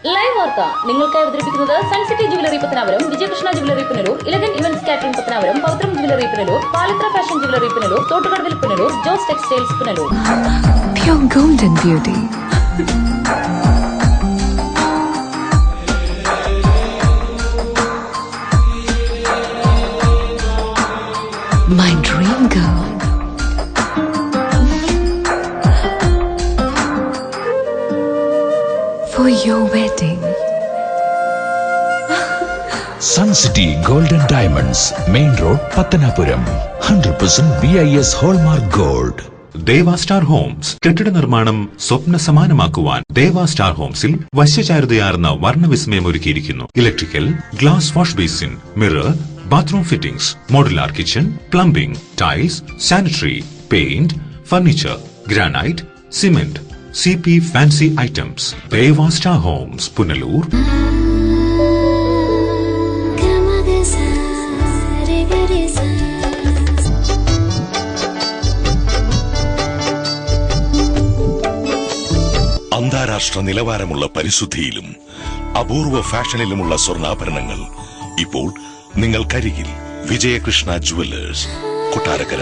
Live വാർത്ത നിങ്ങൾക്കായി അവതരിപ്പിക്കുന്നത് Suncity jewellery Pathanapuram, Vijayakrishna jewellery Punalur, elegant events catering Pathanapuram, Pavithram jewellery Punalur, Palathra fashion jewellery Punalur, Thottukadavil Punalur, Jose textiles Punalur. Pure golden beauty. My dream girl. For your wedding. Sun City Golden Diamonds, Main Road, Pattanapuram. 100% BIS Hallmark Gold. Deva star homes കെട്ടിട നിർമ്മാണം സ്വപ്ന സമാനമാക്കുവാൻ Deva star ഹോംസിൽ വശ്യചാരുതയാർന്ന വർണ്ണവിസ്മയമൊരുക്കിയിരിക്കുന്നു. Electrical, glass wash basin, mirror, bathroom fittings, modular kitchen, plumbing, tiles, sanitary, paint, furniture, granite, cement, CP fancy items. Deva star homes, Punalur. അന്താരാഷ്ട്ര നിലവാരമുള്ള പരിശുദ്ധിയിലും അപൂർവ ഫാഷനിലുമുള്ള സ്വർണ്ണാഭരണങ്ങൾ ഇപ്പോൾ നിങ്ങൾക്കരികിൽ. Vijayakrishna jewellers, Kottarakkara,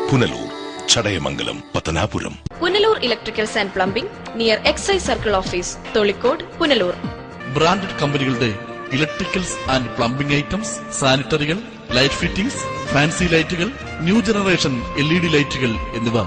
Punalur, Chadayamangalam, Pathanapuram. Punalur electricals and plumbing near excise circle office, Tholicode, Punalur. Branded കമ്പനികളുടെ electricals and plumbing items, സാനിറ്ററികൾ, light fittings, fancy ലൈറ്റുകൾ, ന്യൂ ജനറേഷൻ LED ലൈറ്റുകൾ എന്നിവ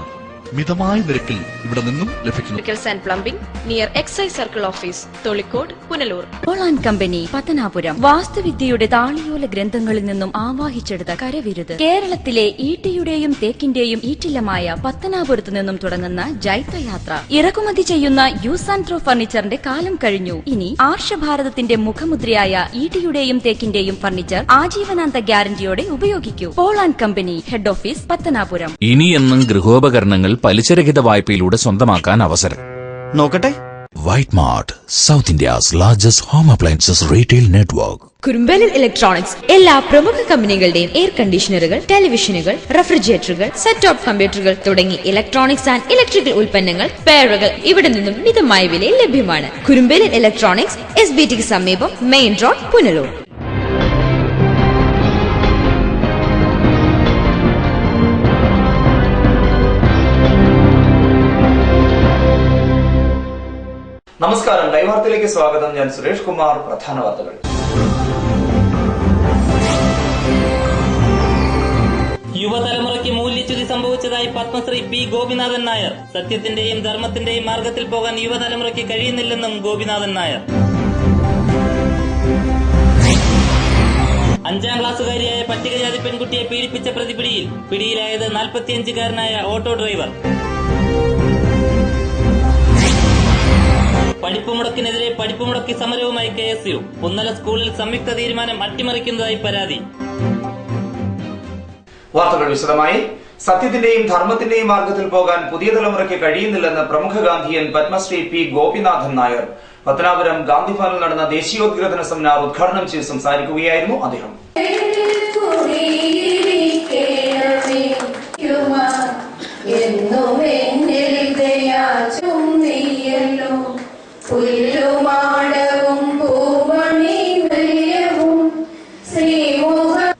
മിതമായ നിരക്കിൽ ഇവിടെ നിന്നും ലഭിക്കുന്നു. Electricals and plumbing near excise circle office, Tholicode, Punalur. Paul and company, Pathanapuram. വാസ്തുവിദ്യയുടെ താളിയോല ഗ്രന്ഥങ്ങളിൽ നിന്നും ആവാഹിച്ചെടുത്ത കരവിരുത്. കേരളത്തിലെ ഈട്ടിയുടെയും തേക്കിന്റെയും ഈറ്റില്ലമായ പത്തനാപുരത്ത് നിന്നും തുടങ്ങുന്ന ജൈത്രയാത്ര. ഇറക്കുമതി ചെയ്യുന്ന യൂസ് ആൻഡ് ത്രോ ഫർണിച്ചറിന്റെ കാലം കഴിഞ്ഞു. ഇനി ആർഷഭാരതത്തിന്റെ മുഖമുദ്രയായ ഈട്ടിയുടെയും തേക്കിന്റെയും ഫർണിച്ചർ ആജീവനാന്ത ഗ്യാരണ്ടിയോടെ ഉപയോഗിക്കൂ. Paul and company, head office, Pathanapuram. ഇനിയെന്നും ഗൃഹോപകരണങ്ങൾ പലിശരഹിത വായ്പയിലൂടെ സ്വന്തമാക്കാൻ അവസരം. നോക്കട്ടെ. White Mart, South India's largest home appliances retail network. Kurumbelil electronics എല്ലാ പ്രമുഖ കമ്പനികളുടെയും എയർ കണ്ടീഷണറുകൾ, ടെലിവിഷനുകൾ, റെഫ്രിജറേറ്ററുകൾ, സെറ്റ് ടോപ്പ് കമ്പ്യൂട്ടറുകൾ തുടങ്ങി ഇലക്ട്രോണിക്സ് ആൻഡ് ഇലക്ട്രിക്കൽ ഉൽപ്പന്നങ്ങൾ, പെയറുകൾ ഇവിടെ നിന്നും മിതമായ വിലയിൽ ലഭ്യമാണ്. കുറുമ്പലിൽ ഇലക്ട്രോണിക്സ്, SBTക്ക് സമീപം, മെയിൻ റോഡ്, പുനലൂർ. നമസ്കാരം, ലൈവ് വാർത്തയിലേക്ക് സ്വാഗതം. ഞാൻ സുരേഷ് കുമാർ. പ്രധാന വാർത്തകൾ. യുവതലമുറയ്ക്ക് മൂല്യച്യുതി സംഭവിച്ചതായി പത്മശ്രീ P. ഗോപിനാഥൻ നായർ. സത്യത്തിന്റെയും ധർമ്മത്തിന്റെയും മാർഗത്തിൽ പോകാൻ യുവതലമുറയ്ക്ക് കഴിയുന്നില്ലെന്നും ഗോപിനാഥൻ നായർ. 5ാം ക്ലാസ്സുകാരിയായ പട്ടികജാതി പെൺകുട്ടിയെ പീഡിപ്പിച്ച പ്രതി പിടിയിൽ. പിടിയിലായത് 45-കാരനായ ഓട്ടോ ഡ്രൈവർ. പഠിപ്പുമുടക്കിനെതിരെ പഠിപ്പുമുടക്കി സമരവുമായി KSU. പുന്നല സ്കൂളിൽ സംയുക്ത തീരുമാനം അട്ടിമറിക്കുന്നതായി പരാതി. വാർത്തകൾ വിശദമായി. സത്യത്തിന്റെയും ധർമ്മത്തിന്റെയും മാർഗത്തിൽ പോകാൻ പുതിയ തലമുറയ്ക്ക് കഴിയുന്നില്ലെന്ന് പ്രമുഖ ഗാന്ധിയൻ പത്മശ്രീ P. ഗോപിനാഥൻ നായർ. പത്തനാപുരം ഗാന്ധിഭവനിൽ നടന്ന ദേശീയോദ്ഗ്രഥന സെമിനാർ ഉദ്ഘാടനം ചെയ്ത് സംസാരിക്കുകയായിരുന്നു അദ്ദേഹം.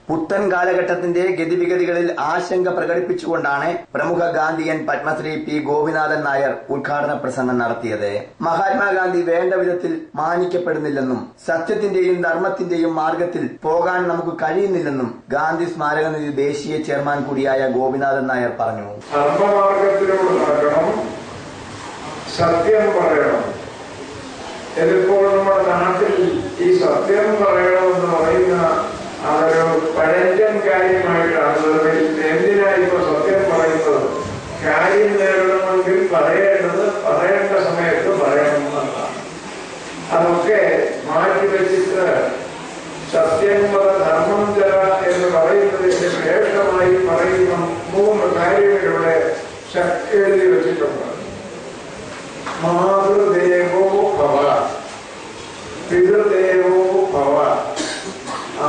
പുത്തൻ കാലഘട്ടത്തിന്റെ ഗതിവിഗതികളിൽ ആശങ്ക പ്രകടിപ്പിച്ചുകൊണ്ടാണ് പ്രമുഖ ഗാന്ധിയൻ പത്മശ്രീ P. ഗോപിനാഥൻ നായർ ഉദ്ഘാടന പ്രസംഗം നടത്തിയത്. മഹാത്മാഗാന്ധി വേണ്ട വിധത്തിൽ മാനിക്കപ്പെടുന്നില്ലെന്നും സത്യത്തിന്റെയും ധർമ്മത്തിന്റെയും മാർഗത്തിൽ പോകാൻ നമുക്ക് കഴിയുന്നില്ലെന്നും ഗാന്ധി സ്മാരകനിധി ദേശീയ ചെയർമാൻ കൂടിയായ ഗോപിനാഥൻ നായർ പറഞ്ഞു. ധർമ്മമാർഗത്തിലൂടെ നടക്കണം, സത്യം പറയണം. ഇതിപ്പോൾ നമ്മുടെ നാട്ടിൽ ഈ സത്യം പറയണമെന്ന് പറയുന്ന അതൊരു പഴഞ്ചൻ കാര്യമായിട്ടാണ്. എന്തിനാ ഇപ്പൊ സത്യം പറയുന്നത്? കാര്യം നേടണമെങ്കിൽ പറയേണ്ടത് പറയേണ്ട സമയത്ത് പറയണം എന്നതാണ്. അതൊക്കെ മാറ്റിവെച്ചിട്ട് സത്യം പറ ധർമ്മം ചര എന്ന് പറയുന്നതിന്റെ ശ്രേഷ്ഠമായി പറയുന്ന 3 കാര്യങ്ങളിലൂടെ എഴുതി വെച്ചിട്ടുണ്ട്. മാതൃദേവോ ഭവ, പിതൃദേവോ ഭവ,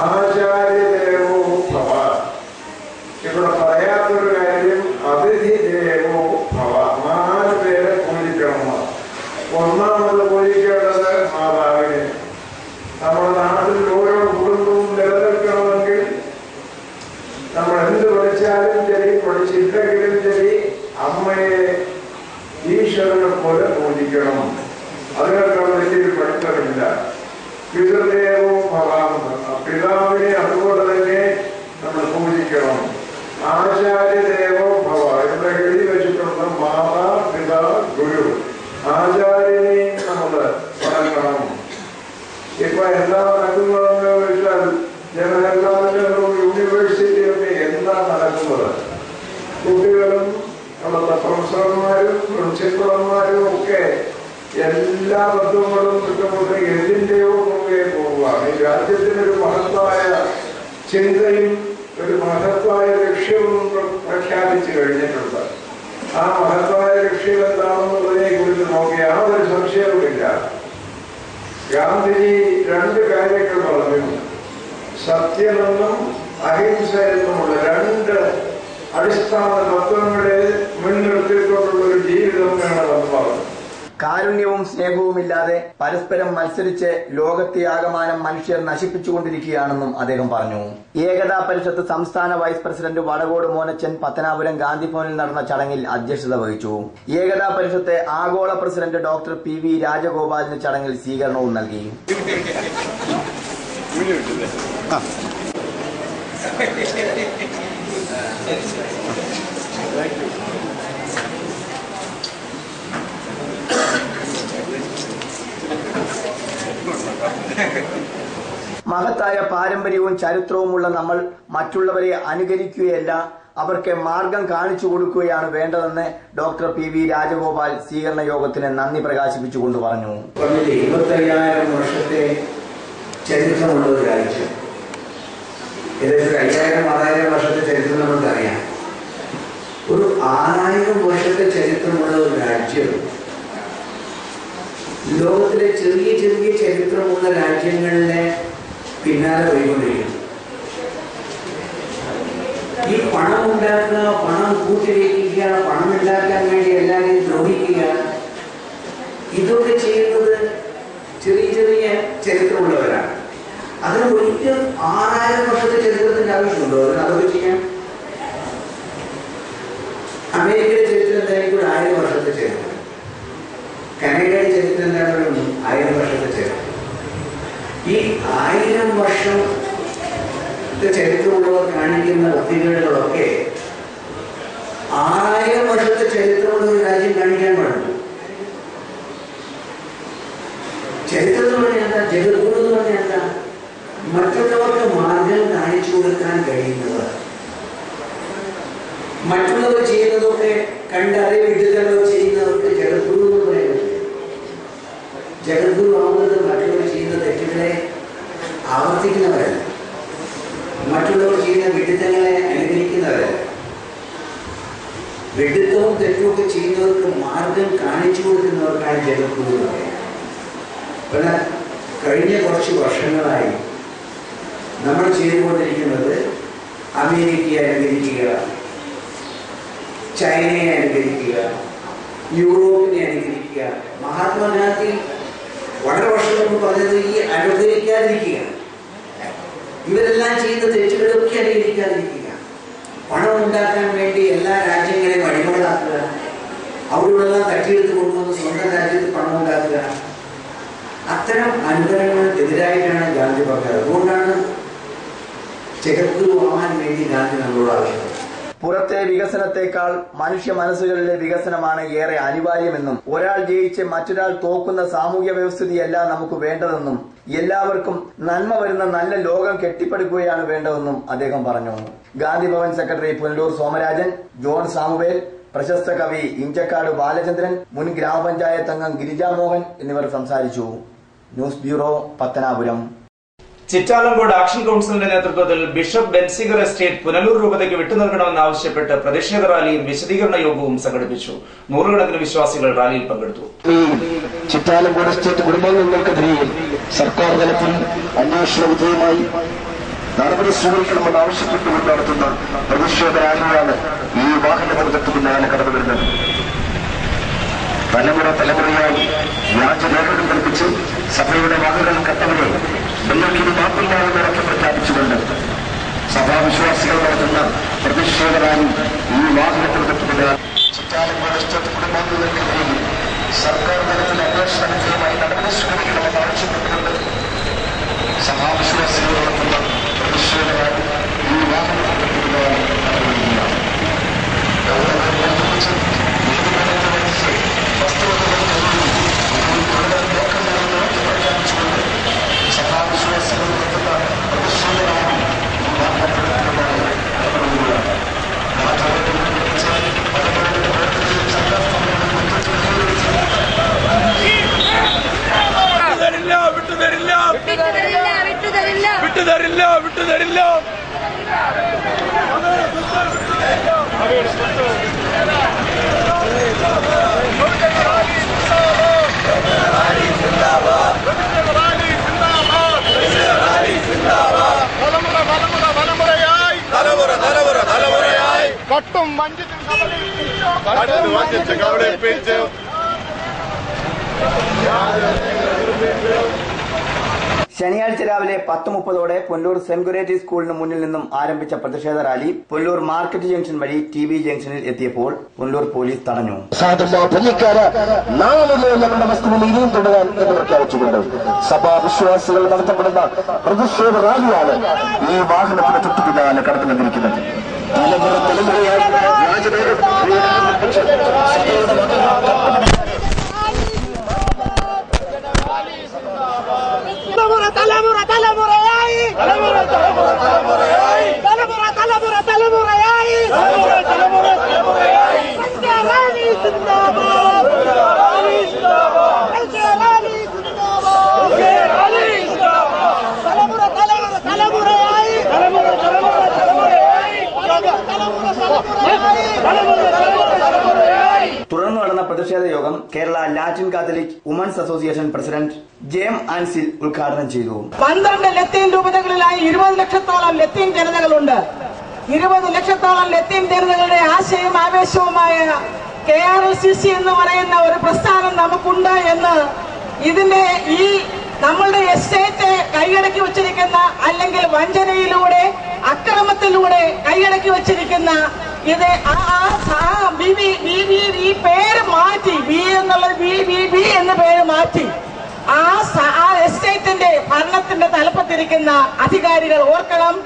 ആചാര്യദേവോ ഭവ. ഇവിടെ പറയാത്തൊരു കാര്യം അതിഥി ദേവോ ഭവ. 4 പേരെ പൂജിക്കണം. ഒന്നാമത് പൂജിക്കേണ്ടത് മാതാവിനെ. വ്യത്യാസമില്ല. പിതൃദേവോ ഭവ, പിതാവിനെ അതുപോലെ തന്നെ നമ്മൾ പൂജിക്കണം. ആചാര്യദേവോ ഭവ, ഇവിടെ എഴുതി വെച്ചിട്ടുണ്ട് മാതാ പിതാ ഗുരു. ആചാര്യനെയും നമ്മൾ വണങ്ങണം. ഇപ്പൊ എന്താ നടക്കുന്നതെന്ന് വെച്ചാൽ ജവഹർലാൽ നെഹ്റു യൂണിവേഴ്സിറ്റിയൊക്കെ എന്താ നടക്കുന്നത്? കുട്ടികളും അവിടുത്തെ പ്രൊഫസർമാരും പ്രിൻസിപ്പൾമാരും ഒക്കെ എല്ലാ ബന്ധങ്ങളും കിട്ടുമ്പോൾ എന്തിൻ്റെയോ മുമ്പേ പോവുകയാണ്. ഈ രാജ്യത്തിനൊരു മഹത്തായ ചിന്തയും ഒരു മഹത്തായ ലക്ഷ്യവും പ്രഖ്യാപിച്ചു കഴിഞ്ഞിട്ടുണ്ട്. ആ മഹത്തായ ലക്ഷ്യം എന്താണെന്നുള്ളതിനെ കുറിച്ച് നോക്കിയ യാതൊരു സംശയവുമില്ല. ഗാന്ധിജി രണ്ട് കാര്യങ്ങൾ പറഞ്ഞു. സത്യമെന്നും അഹിംസ എന്നുമുള്ള രണ്ട് അടിസ്ഥാന തത്വങ്ങളെ മുൻനിർത്തിക്കൊണ്ടുള്ള ഒരു ജീവിതം വേണമെന്ന് പറഞ്ഞു. കാരുണ്യവും സ്നേഹവുമില്ലാതെ പരസ്പരം മത്സരിച്ച് ലോകത്തെ ആകമാനം മനുഷ്യർ നശിപ്പിച്ചുകൊണ്ടിരിക്കുകയാണെന്നും അദ്ദേഹം പറഞ്ഞു. ഏകതാ പരിഷത്ത് സംസ്ഥാന വൈസ് പ്രസിഡന്റ് വടകോട് മോനച്ചൻ പത്തനാപുരം ഗാന്ധിഭവനിൽ നടന്ന ചടങ്ങിൽ അധ്യക്ഷത വഹിച്ചു. ഏകതാ പരിഷത്ത് ആഗോള പ്രസിഡന്റ് ഡോക്ടർ PV രാജഗോപാലിന് ചടങ്ങിൽ സ്വീകരണവും നൽകി. മഹത്തായ പാരമ്പര്യവും ചരിത്രവുമുള്ള നമ്മൾ മറ്റുള്ളവരെ അനുകരിക്കുകയല്ല, അവർക്ക് മാർഗം കാണിച്ചു കൊടുക്കുകയാണ് വേണ്ടതെന്ന് ഡോക്ടർ PV രാജഗോപാൽ സ്വീകരണ യോഗത്തിന് നന്ദി പ്രകാശിപ്പിച്ചുകൊണ്ട് പറഞ്ഞു. 25,000 വർഷത്തെ ചരിത്രമുള്ള ഒരു രാജ്യം, ഏകദേശം 5,000-6,000 വർഷത്തെ ചരിത്രം നമുക്കറിയാം. ഒരു 6,000 വർഷത്തെ ചരിത്രമുള്ള ഒരു രാജ്യം ലോകത്തിലെ ചെറിയ ചെറിയ ചരിത്രമുള്ള രാജ്യങ്ങളിലെ പിന്നാലെ പോയിക്കൊണ്ടിരിക്കുന്നു. ഈ പണം ഉണ്ടാക്കുക, പണം കൂട്ടിവയ്ക്കുക, പണം ഉണ്ടാക്കാൻ വേണ്ടി എല്ലാവരെയും ദ്രോഹിക്കുക, ഇതൊക്കെ ചെയ്യുന്നത് ചെറിയ ചെറിയ ചരിത്രമുള്ളവരാണ്. അതിന് ഒരിക്കലും 6,000 വർഷത്തെ ചരിത്രത്തിന്റെ ആവശ്യമുണ്ടോ? അതൊക്കെ ചെയ്യാം. അമേരിക്കയുടെ ചരിത്രം എന്തായിരിക്കും? 1000 വർഷത്തെ ചരിത്രം. കനഡയുടെ ചരിത്രം എന്താണ്? 1000 വർഷത്തെ ചരിത്രം. ഈ 1000 വർഷത്തെ ചരിത്രമുള്ളവർ കാണിക്കുന്ന ഒത്തുകേടുകളൊക്കെ 6,000 വർഷത്തെ ചരിത്രമുള്ള ഒരു രാജ്യം കാണിക്കാൻ പാടുള്ളൂ. ചരിത്രം എന്ന് പറഞ്ഞാൽ എന്താ? ജഗദ്ഗുരു എന്ന് പറഞ്ഞാൽ എന്താ? മറ്റുള്ളവർക്ക് മാർഗം കാണിച്ചു കൊടുക്കാൻ കഴിയുന്നവർ. മറ്റുള്ളവർ ചെയ്യുന്നതൊക്കെ കണ്ടറിവ് വിടുതലവർ ചെയ്യുന്നവർക്ക് ജഗദ്ഗുരു എന്ന് പറയുന്നത്. ജഗദ്ഗുരു ആവുന്നത് മറ്റുള്ളവർ ചെയ്യുന്ന തെറ്റുകളെ ആവർത്തിക്കുന്നവരല്ല, മറ്റുള്ളവർ ചെയ്യുന്ന വിഡിത്തങ്ങളെ അനുകരിക്കുന്നവരല്ല. വിഡിത്തവും തെറ്റുമൊക്കെ ചെയ്യുന്നവർക്ക് മാർഗം കാണിച്ചു കൊടുക്കുന്നവർക്കാണ് ജഗദ്ഗുരു എന്ന് പറയുന്നത്. പിന്നെ കഴിഞ്ഞ കുറച്ച് വർഷങ്ങളായി നമ്മൾ ചെയ്തുകൊണ്ടിരിക്കുന്നത് അമേരിക്കയെ അനുകരിക്കുക, ചൈനയെ അനുകരിക്കുക, യൂറോപ്പിനെ അനുകരിക്കുക. മഹാത്മാഗാന്ധി വളരെ വർഷം മുമ്പ് പറഞ്ഞത് ഈ അനുകരിക്കാതിരിക്കുക, ഇവരെല്ലാം ചെയ്യുന്ന തെറ്റുകളൊക്കെ അനുകരിക്കാതിരിക്കുക, പണം ഉണ്ടാക്കാൻ വേണ്ടി എല്ലാ രാജ്യങ്ങളെയും അടിമകളാക്കുക, അവിടെയുള്ള തട്ടിയെടുത്ത് കൊണ്ടുവന്ന് സ്വന്തം രാജ്യത്ത് പണം ഉണ്ടാക്കുക. അത്തരം അനുകരണങ്ങൾക്കെതിരായിട്ടാണ് ഗാന്ധി പറഞ്ഞത്. അതുകൊണ്ടാണ് ജഗദ്ഗുരു ആവാൻ വേണ്ടി ഗാന്ധി നമ്മളോട് ആവശ്യപ്പെട്ടത്. പുറത്തെ വികസനത്തെക്കാൾ മനുഷ്യ മനസ്സുകളിലെ വികസനമാണ് ഏറെ അനിവാര്യമെന്നും ഒരാൾ ജയിച്ച് മറ്റൊരാൾ തോക്കുന്ന സാമൂഹ്യ വ്യവസ്ഥിതിയല്ല നമുക്ക് വേണ്ടതെന്നും എല്ലാവർക്കും നന്മ വരുന്ന നല്ല ലോകം കെട്ടിപ്പടുക്കുകയാണ് വേണ്ടതെന്നും അദ്ദേഹം പറഞ്ഞു. Gandhi Bhavan secretary Punalur Somarajan, John Samuel, പ്രശസ്ത കവി ഇഞ്ചക്കാട് ബാലചന്ദ്രൻ, മുൻ ഗ്രാമപഞ്ചായത്ത് അംഗം ഗിരിജാമോഹൻ എന്നിവർ സംസാരിച്ചു. News bureau, Pathanapuram. Chittalamcode action കൌൺസിലിന്റെ നേതൃത്വത്തിൽ ബിഷപ്പ് ബെൻസിഗർ എസ്റ്റേറ്റ് പുനലൂർ രൂപതയ്ക്ക് വിട്ടുനൽകണമെന്നാവശ്യപ്പെട്ട് പ്രതിഷേധ റാലിയും വിശദീകരണ യോഗവും സംഘടിപ്പിച്ചു. നൂറുകണക്കിന് വിശ്വാസികൾ റാലിയിൽ പങ്കെടുത്തു. ചിറ്റാലങ്കോട് എസ്റ്റേറ്റ് കുടുംബാംഗങ്ങൾക്കെതിരെയും സർക്കാർ തലത്തിൽ അന്വേഷണ വിധേയമായി നടപടി സ്വീകരിക്കണമെന്ന് ആവശ്യപ്പെട്ടുകൊണ്ട് നടത്തുന്ന പ്രതിഷേധ റാലിയാണ് ഈ വാഹനപകടത്തിന് പിന്നാലെ കടന്നു വരുന്നത്. തലമുറയായി വ്യാജരേഖകൾ കൽപ്പിച്ച് സഭയുടെ വാഹനം കട്ടവരെ വെള്ളക്കിന് മാപ്പില്ലാതെ നടത്തി പ്രഖ്യാപിച്ചുകൊണ്ട് സഭാവിശ്വാസികൾ നടത്തുന്ന പ്രതിഷേധ റാലി ഈ വാഹനപകടത്തിന് ചിറ്റാലങ്കോട് എസ്റ്റേറ്റ് കുടുംബാംഗങ്ങൾക്കെതിരെയും സർക്കാർ തലത്തിൽ അന്വേഷണ വിധേയമായി നടപടി സ്വീകരിക്കണമെന്ന് ആവശ്യപ്പെട്ടു കട്ടും വഞ്ചിച്ച് കബളിപ്പിച്ചു ശനിയാഴ്ച രാവിലെ 10:30 പുല്ലൂർ സെന്റ് ഗ്രേറ്റി സ്കൂളിന് മുന്നിൽ നിന്നും ആരംഭിച്ച പ്രതിഷേധ റാലി പുല്ലൂർ മാർക്കറ്റ് ജംഗ്ഷൻ വഴി TV ജംഗ്ഷനിൽ എത്തിയപ്പോൾ പുല്ലൂർ പോലീസ് തടഞ്ഞു. നമ്മുടെ വസ്തുവിൽ ഇനിയും തുടരാൻ എന്ന് പ്രഖ്യാപിച്ചുകൊണ്ട് സഭാവിശ്വാസികൾ നടത്തപ്പെടുന്ന പ്രതിഷേധ റാലിയാണ് ഈ വാഹനത്തിന് തൊട്ടു പിന്നാലെ കടന്നു വന്നിരിക്കുന്നത്. തലമുറയായി തുടർന്ന് നടന്ന പ്രതിഷേധ യോഗം Kerala Latin Catholic women's association president Gem Ancil ഉദ്ഘാടനം ചെയ്തു. 12 ലത്തീൻ രൂപതകളിലായി 20 ലക്ഷത്തോളം ലത്തീൻ ജനതകളുണ്ട്. 20 ലക്ഷത്തോളം ലത്തീൻ ജനതകളുടെ ആശയവും ആവേശവുമായ KRLCC എന്ന് പറയുന്ന ഒരു പ്രസ്ഥാനം നമുക്കുണ്ട് എന്ന് ഇതിന്റെ ഈ നമ്മളുടെ എസ്റ്റേറ്റ് കൈയടക്കി വച്ചിരിക്കുന്ന അല്ലെങ്കിൽ വഞ്ചനയിലൂടെ അക്രമത്തിലൂടെ കൈയടക്കി വച്ചിരിക്കുന്ന ഇത് ഈ പേര് മാറ്റി ബി എന്നുള്ളത് ബി എന്ന പേര് മാറ്റി ആ എസ്റ്റേറ്റിന്റെ ഭരണത്തിന്റെ തലപ്പത്തിരിക്കുന്ന അധികാരികൾ ഓർക്കണം.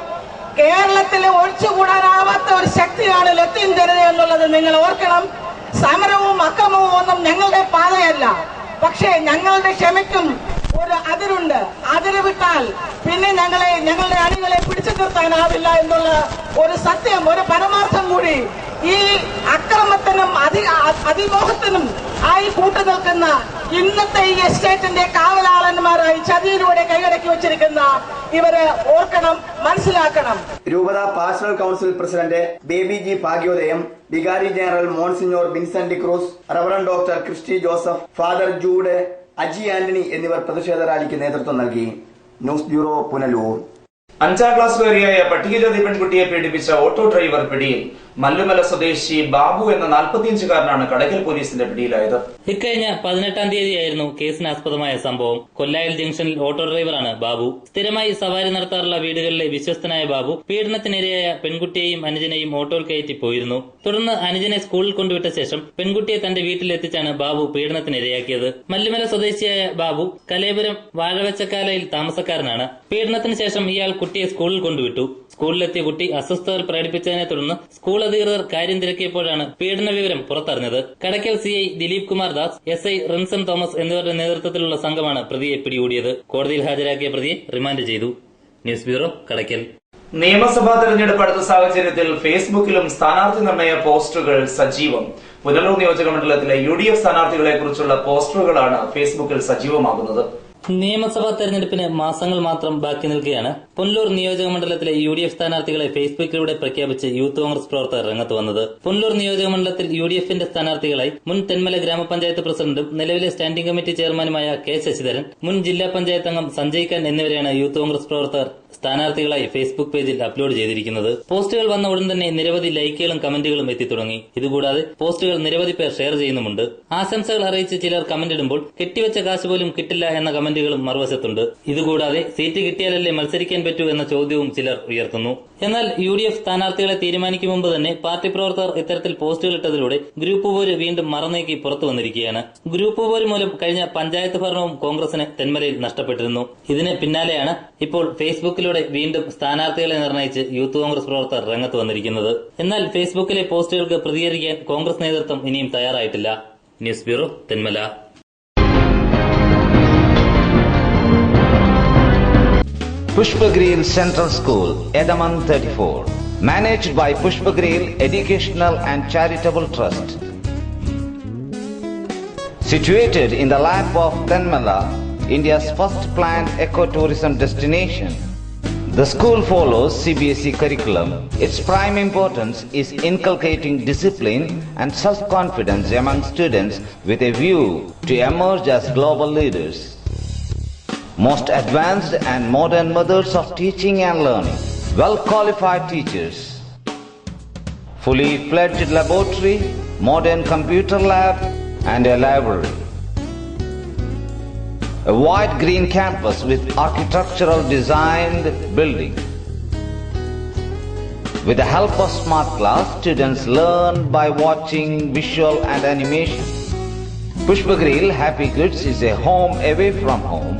കേരളത്തിലെ ഒഴിച്ചുകൂടാനാവാത്ത ഒരു ശക്തിയാണ് ലത്തീൻ ജനത എന്നുള്ളത് നിങ്ങൾ ഓർക്കണം. സമരവും അക്രമവും ഒന്നും ഞങ്ങളുടെ പാതയല്ല. പക്ഷേ ഞങ്ങളുടെ ക്ഷമയ്ക്കും ഒരു അതിരുണ്ട്. അതിര് വിട്ടാൽ പിന്നെ ഞങ്ങളുടെ അണികളെ പിടിച്ചു നിർത്താനാവില്ല എന്നുള്ള ഒരു സത്യം, ഒരു പരമാർത്ഥം കൂടി ഈ അക്രമത്തിനും അതിമോഹത്തിനും ആയി കൂട്ടുനിൽക്കുന്ന ഇന്നത്തെ ഈ എസ്റ്റേറ്റിന്റെ കാവലാളന്മാരായി ചതിയിലൂടെ കൈയടക്കി വച്ചിരിക്കുന്ന ഇവര് ഓർക്കണം, മനസ്സിലാക്കണം. രൂപത pastoral council president Baby G Bhagyodayam, വികാരി general monsignor Vincent D'Cruz, reverend doctor Christy Joseph, father Jude, Aji Antony എന്നിവർ പ്രതിഷേധ റാലിക്ക് നേതൃത്വം നൽകി. News bureau, Punalur. 5ാം ക്ലാസ്സുകാരിയായ പട്ടികജാതി പെൺകുട്ടിയെ പീഡിപ്പിച്ച ഓട്ടോ ഡ്രൈവർ പിടിയിൽ. മല്ലുമല സ്വദേശി ബാബു എന്ന 45-കാരനാണ് കടയ്ക്കൽ പോലീസിന്റെ പിടിയിലായത്. ഇക്കഴിഞ്ഞ 18-ാം തീയതിയായിരുന്നു കേസിനാസ്പദമായ സംഭവം. കൊല്ലായിൽ ജംഗ്ഷനിൽ ഓട്ടോ ഡ്രൈവറാണ് ബാബു. സ്ഥിരമായി സവാരി നടത്താറുള്ള വീടുകളിലെ വിശ്വസ്തനായ ബാബു പീഡനത്തിനിരയായ പെൺകുട്ടിയെയും അനുജനെയും ഓട്ടോയിൽ കയറ്റി പോയിരുന്നു. തുടർന്ന് അനുജനെ സ്കൂളിൽ കൊണ്ടുവിട്ട ശേഷം പെൺകുട്ടിയെ തന്റെ വീട്ടിലെത്തിച്ചാണ് ബാബു പീഡനത്തിനിരയാക്കിയത്. മല്ലുമല സ്വദേശിയായ ബാബു കലേപുരം വാഴവച്ചക്കാലയിൽ താമസക്കാരനാണ്. പീഡനത്തിന് ശേഷം ഇയാൾ കുട്ടിയെ സ്കൂളിൽ കൊണ്ടുവിട്ടു. സ്കൂളിലെത്തിയ കുട്ടി അസ്വസ്ഥതകൾ പ്രകടിപ്പിച്ചതിനെ തുടർന്ന് സ്കൂൾ അധികൃതർ കാര്യം തിരക്കിയപ്പോഴാണ് പീഡന വിവരം പുറത്തറിഞ്ഞത്. Kadakkal CI Dileep Kumar Das, SI Rinson Thomas എന്നിവരുടെ നേതൃത്വത്തിലുള്ള സംഘമാണ് പ്രതിയെ പിടികൂടിയത്. കോടതിയിൽ ഹാജരാക്കിയ പ്രതിയെ റിമാൻഡ് ചെയ്തു. News bureau, Kadakkal. നിയമസഭാ തെരഞ്ഞെടുപ്പ് അടുത്ത സാഹചര്യത്തിൽ ഫേസ്ബുക്കിലും സ്ഥാനാർത്ഥി നിർണയ പോസ്റ്ററുകൾ സജീവം. പുനലൂർ നിയോജക മണ്ഡലത്തിലെ UDF സ്ഥാനാർത്ഥികളെ കുറിച്ചുള്ള പോസ്റ്ററുകളാണ് ഫേസ്ബുക്കിൽ സജീവമാകുന്നത്. നിയമസഭാ തെരഞ്ഞെടുപ്പിന് മാസങ്ങൾ മാത്രം ബാക്കി നിൽക്കുകയാണ്. പുനലൂർ നിയോജക മണ്ഡലത്തിലെ UDF സ്ഥാനാർത്ഥികളെ ഫേസ്ബുക്കിലൂടെ പ്രഖ്യാപിച്ച് യൂത്ത് കോൺഗ്രസ് പ്രവർത്തകർ രംഗത്ത് വന്നത്. പുനലൂർ നിയോജക മണ്ഡലത്തിൽ UDFന്റെ സ്ഥാനാർത്ഥികളായി മുൻ തെന്മല ഗ്രാമപഞ്ചായത്ത് പ്രസിഡന്റും നിലവിലെ സ്റ്റാൻഡിംഗ് കമ്മിറ്റി ചെയർമാനുമായ K ശശിധരൻ, മുൻ ജില്ലാ പഞ്ചായത്ത് അംഗം സഞ്ജയ് ഖാൻ എന്നിവരെയാണ് യൂത്ത് കോൺഗ്രസ് പ്രവർത്തകർ സ്ഥാനാർത്ഥികളായി ഫേസ്ബുക്ക് പേജിൽ അപ്ലോഡ് ചെയ്തിരിക്കുന്നത്. പോസ്റ്റുകൾ വന്ന ഉടൻ തന്നെ നിരവധി ലൈക്കുകളും കമന്റുകളും എത്തിത്തുടങ്ങി. ഇതുകൂടാതെ പോസ്റ്റുകൾ നിരവധി പേർ ഷെയർ ചെയ്യുന്നുമുണ്ട്. ആശംസകൾ അറിയിച്ച് ചിലർ കമന്റ് ഇടുമ്പോൾ കെട്ടിവെച്ച കാശ് പോലും കിട്ടില്ല എന്ന കമന്റുകളും മറുവശത്തുണ്ട്. ഇതുകൂടാതെ സീറ്റ് കിട്ടിയാലല്ലേ മത്സരിക്കാൻ പറ്റൂ എന്ന ചോദ്യവും ചിലർ ഉയർത്തുന്നു. എന്നാൽ UDF സ്ഥാനാർത്ഥികളെ തീരുമാനിക്കും മുമ്പ് തന്നെ പാർട്ടി പ്രവർത്തകർ ഇത്തരത്തിൽ പോസ്റ്റുകൾ ഇട്ടതിലൂടെ ഗ്രൂപ്പ് പോര് വീണ്ടും മറന്നേക്കി പുറത്തു വന്നിരിക്കുകയാണ്. ഗ്രൂപ്പ് പോര് മൂലം കഴിഞ്ഞ പഞ്ചായത്ത് ഭരണവും കോൺഗ്രസിന് തെന്മലയിൽ നഷ്ടപ്പെട്ടിരുന്നു. ഇതിന് പിന്നാലെയാണ് ഇപ്പോൾ ഫേസ്ബുക്കിലൂടെ വീണ്ടും സ്ഥാനാർത്ഥികളെ നിർണയിച്ച് യൂത്ത് കോൺഗ്രസ് പ്രവർത്തകർ രംഗത്ത് വന്നിരിക്കുന്നത്. എന്നാൽ ഫേസ്ബുക്കിലെ പോസ്റ്റുകൾക്ക് പ്രതികരിക്കാൻ കോൺഗ്രസ് നേതൃത്വം ഇനിയും തയ്യാറായിട്ടില്ല. News bureau, Thenmala. Pushpagreel Central School, Edaman 34, managed by Pushpagreel Educational and Charitable Trust. Situated in the lap of Tenmala, India's first planned ecotourism destination, The school follows CBSE curriculum. Its prime importance is inculcating discipline and self-confidence among students with a view to emerge as global leaders. Most advanced and modern methods of teaching and learning. Well-qualified teachers. Fully fledged laboratory, modern computer lab, and a library. A wide green campus with architectural designed building. With the help of smart class, students learn by watching visual and animation. Pushpagril Happy Kids is a home away from home.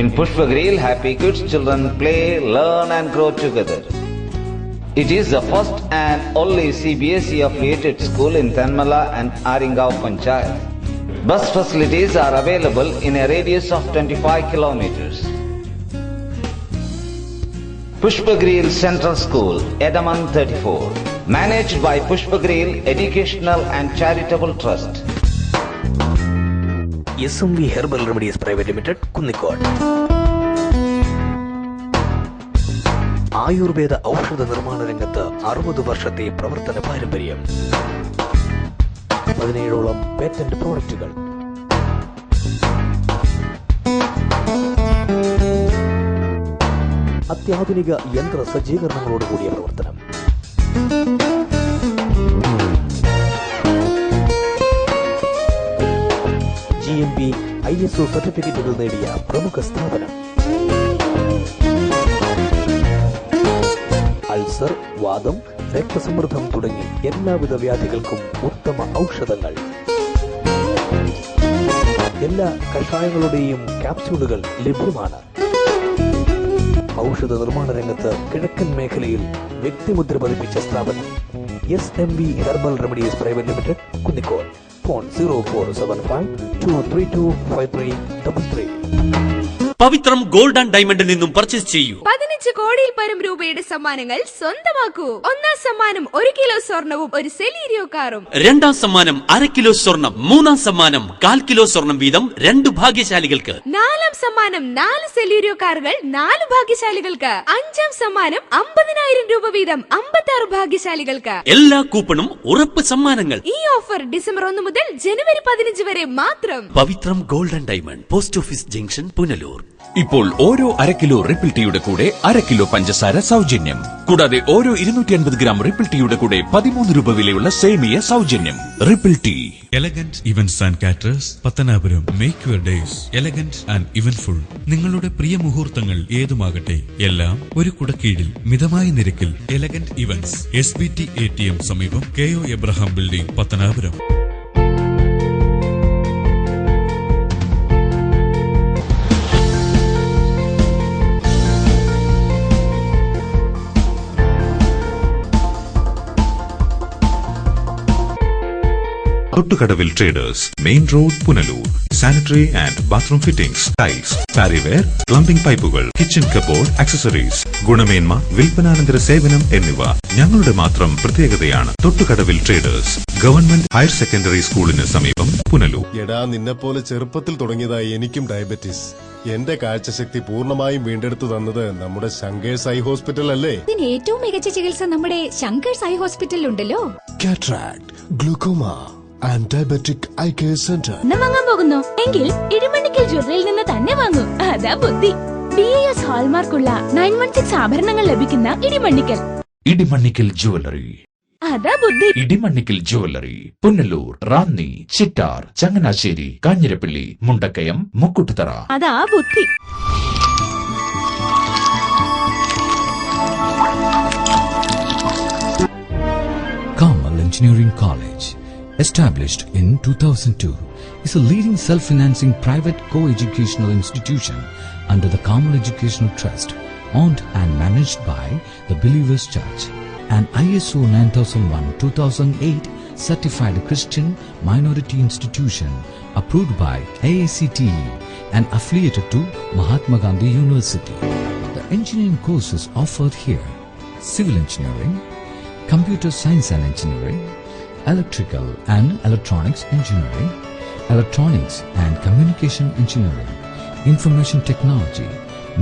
In Pushpagril Happy Kids, children play, learn and grow together. It is the first and only CBSE affiliated school in Thanmala and Aringao Panchayat. Bus facilities are available in a radius of 25 kilometers. Pushpagril Central School, Edaman 34. Managed by Pushpagril Educational and Charitable Trust. SMV Herbal Remedies Private Limited, Kunnikod. Ayurveda ഔഷധ നിർമ്മാണ രംഗത്ത് 60 വർഷത്തെ പ്രവർത്തന പാരമ്പര്യം. 17ഓളം patent പ്രോഡക്റ്റുകൾ. അത്യാധുനിക യന്ത്ര സജ്ജീകരണങ്ങളോട് കൂടിയ പ്രവർത്തനം. GMP ISO സർട്ടിഫിക്കറ്റുകൾ നേടിയ പ്രമുഖ സ്ഥാപനം. അൾസർ, വാദം, രക്തസമ്മർദ്ദം തുടങ്ങി എല്ലാവിധ വ്യാധികൾക്കും ഉത്തമ ഔഷധങ്ങൾ. എല്ലാ കഷായങ്ങളുടെയും ക്യാപ്സ്യൂളുകൾ ലഭ്യമാണ്. ഔഷധ നിർമ്മാണ രംഗത്ത് കിഴക്കൻ മേഖലയിൽ വ്യക്തിമുദ്ര പതിപ്പിച്ച സ്ഥാപനം SMV Herbal Remedies Private Limited, Kunnicode. Phone 0475-232-5333. Pavithram gold and ഡയമണ്ടിൽ നിന്നും പർച്ചേസ് ചെയ്യൂ. 15 കോടിയിൽ പരം രൂപയുടെ സമ്മാനങ്ങൾ സ്വന്തമാക്കൂ. ഒന്നാം സമ്മാനം 1 കിലോ സ്വർണവും 1 സെലീരിയോ കാറും. രണ്ടാം സമ്മാനം 1/2 കിലോ സ്വർണം. മൂന്നാം സമ്മാനം 1/4 കിലോ സ്വർണം വീതം 2 ഭാഗ്യശാലികൾക്ക്. നാലാം സമ്മാനം 4 സെലീരിയോ കാറുകൾ 4 ഭാഗ്യശാലികൾക്ക്. അഞ്ചാം സമ്മാനം 50,000 രൂപ വീതം 56 ഭാഗ്യശാലികൾക്ക്. എല്ലാ കൂപ്പണും ഉറപ്പ് സമ്മാനങ്ങൾ. ഈ ഓഫർ ഡിസംബർ 1 മുതൽ ജനുവരി 15 വരെ മാത്രം. Pavithram gold and diamond, post office junction, Punalur. ഇപ്പോൾ ഓരോ 1/2 കിലോ റിപ്പിൾ ടീയുടെ കൂടെ 1/2 കിലോ പഞ്ചസാര സൗജന്യം. കൂടാതെ ഓരോ 250 ഗ്രാം റിപ്പിൾ ടീയുടെ കൂടെ 13 രൂപ വിലയുള്ള സേമിയ സൗജന്യം. Ripple tea. Elegant events and caterers, Pathanapuram. Make your days elegant and eventful. നിങ്ങളുടെ പ്രിയ മുഹൂർത്തങ്ങൾ ഏതുമാകട്ടെ, എല്ലാം ഒരു കുടക്കീഴിൽ മിതമായ നിരക്കിൽ. എലഗന്റ് ഇവന്റ്സ്, SBT ATM സമീപം, KO Abraham building, Pathanapuram. Thottukadavil traders, main road, Punalur. Sanitary and bathroom fittings, tiles, Parryware, plumbing പൈപ്പുകൾ, കിച്ചൺ കബോർഡ്, ആക്സസറീസ്, ഗുണമേന്മ, വിൽപ്പനാനന്തര സേവനം എന്നിവ ഞങ്ങളുടെ മാത്രം പ്രത്യേകതയാണ്. Thottukadavil traders, government higher secondary സ്കൂളിന് സമീപം, പുനലൂർ. എടാ, നിന്നെപ്പോലെ ചെറുപ്പത്തിൽ തുടങ്ങിയതായി എനിക്കും ഡയബറ്റീസ്. എന്റെ കാഴ്ചശക്തി പൂർണ്ണമായും വീണ്ടെടുത്തു തന്നത് നമ്മുടെ ശങ്കേഴ്സ് ഐ ഹോസ്പിറ്റൽ അല്ലേ? ഇതിന് ഏറ്റവും മികച്ച ചികിത്സ നമ്മുടെ ശങ്കേഴ്സ് ഐ ഹോസ്പിറ്റലിൽ ഉണ്ടല്ലോ. Cataract, glaucoma and diabetic eye care centre. വാങ്ങാൻ പോകുന്നു എങ്കിൽ ഇടിമണ്ണിക്കൽ ജ്വല്ലറിയിൽ നിന്ന് തന്നെ വാങ്ങൂ. അതാ ബുദ്ധി. BIS ഹാൾമാർക്കുള്ള 916 ആഭരണങ്ങൾ ലഭിക്കുന്ന ഇടിമണ്ണിക്കൽ. ഇടിമണ്ണിക്കൽ ജ്വല്ലറി. അതാ ബുദ്ധി. ഇടിമണ്ണിക്കൽ ജ്വല്ലറി, പുനലൂർ, റാന്നി, ചിറ്റാർ, ചങ്ങനാശ്ശേരി, കാഞ്ഞിരപ്പള്ളി, മുണ്ടക്കയം, മുക്കുട്ടുതറ. അതാ ബുദ്ധി. Kamal Engineering College, established in 2002, is a leading self-financing private co-educational institution under the Kamal Educational Trust, owned and managed by the Believers Church. An ISO 9001-2008 certified Christian minority institution approved by AICTE and affiliated to Mahatma Gandhi University. The engineering courses offered here: civil engineering, computer science and engineering, electrical and electronics engineering, electronics and communication engineering, information technology,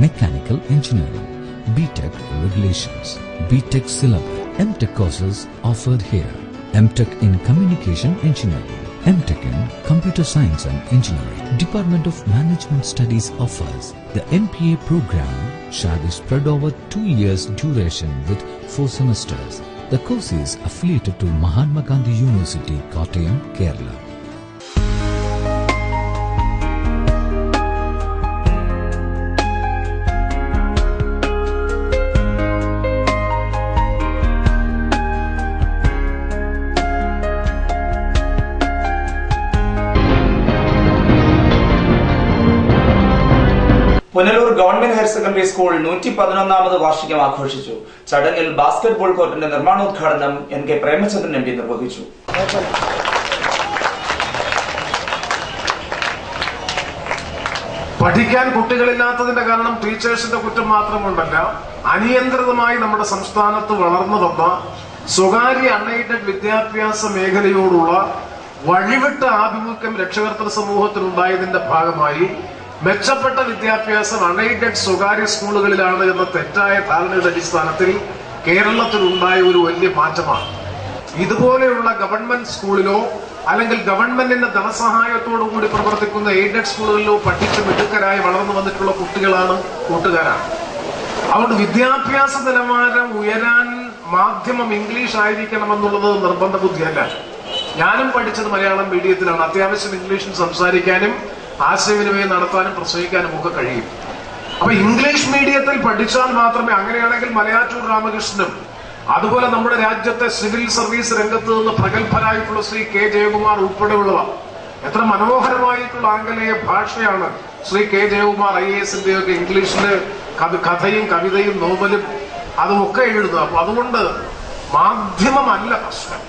mechanical engineering, BTech regulations. BTech syllabus. MTech courses offered here. MTech in Communication Engineering. MTech in Computer Science and Engineering. Department of Management Studies offers the MPA program shall be spread over 2 years duration with 4 semesters. The course is affiliated to Mahatma Gandhi University, Kottayam, Kerala. Punalur government higher secondary school 111ാമത് വാർഷികം ആഘോഷിച്ചു. ചടങ്ങിൽ basketball കോർട്ടിന്റെ നിർമ്മാണോദ്ഘാടനം NK Premachandran MP നിർവഹിച്ചു. പഠിക്കാൻ കുട്ടികളില്ലാത്തതിന്റെ കാരണം ടീച്ചേഴ്സിന്റെ കുറ്റം മാത്രമുണ്ടല്ല, അനിയന്ത്രിതമായി നമ്മുടെ സംസ്ഥാനത്ത് വളർന്നു വന്ന സ്വകാര്യ അൺഎയ്ഡഡ് വിദ്യാഭ്യാസ മേഖലയോടുള്ള വഴിവിട്ട ആഭിമുഖ്യം രക്ഷകർതൃ സമൂഹത്തിനുണ്ടായതിന്റെ ഭാഗമായി മെച്ചപ്പെട്ട വിദ്യാഭ്യാസം അൺഎയ്ഡഡ് സ്വകാര്യ സ്കൂളുകളിലാണ് എന്ന തെറ്റായ ധാരണയുടെ അടിസ്ഥാനത്തിൽ കേരളത്തിലുണ്ടായ ഒരു വലിയ മാറ്റമാണ്. ഇതുപോലെയുള്ള ഗവൺമെന്റ് സ്കൂളിലോ അല്ലെങ്കിൽ ഗവൺമെന്റിന്റെ ധനസഹായത്തോടു കൂടി പ്രവർത്തിക്കുന്ന എയ്ഡഡ് സ്കൂളുകളിലോ പഠിച്ച് മിടുക്കരായി വളർന്നു വന്നിട്ടുള്ള കുട്ടികളാണ് കൂട്ടുകാരാണ്. അതുകൊണ്ട് വിദ്യാഭ്യാസ നിലവാരം ഉയരാൻ മാധ്യമം ഇംഗ്ലീഷ് ആയിരിക്കണമെന്നുള്ളത് നിർബന്ധ ബുദ്ധിയല്ല. ഞാനും പഠിച്ചത് മലയാളം മീഡിയത്തിലാണ്. അത്യാവശ്യം ഇംഗ്ലീഷിൽ സംസാരിക്കാനും ആശയവിനിമയം നടത്താനും പ്രസംഗിക്കാനും ഒക്കെ കഴിയും. അപ്പൊ ഇംഗ്ലീഷ് മീഡിയത്തിൽ പഠിച്ചാൽ മാത്രമേ, അങ്ങനെയാണെങ്കിൽ മലയാറ്റൂർ രാമകൃഷ്ണനും അതുപോലെ നമ്മുടെ രാജ്യത്തെ സിവിൽ സർവീസ് രംഗത്ത് നിന്ന് പ്രഗത്ഭരായിട്ടുള്ള ശ്രീ K. ജയകുമാർ ഉൾപ്പെടെയുള്ളവർ, എത്ര മനോഹരമായിട്ടുള്ള ആംഗലേയ ഭാഷയാണ് ശ്രീ K. ജയകുമാർ IASന്റെ ഒക്കെ ഇംഗ്ലീഷില് കഥയും കവിതയും നോവലും അതുമൊക്കെ എഴുതുക. അപ്പൊ അതുകൊണ്ട് മാധ്യമമല്ല പ്രശ്നം.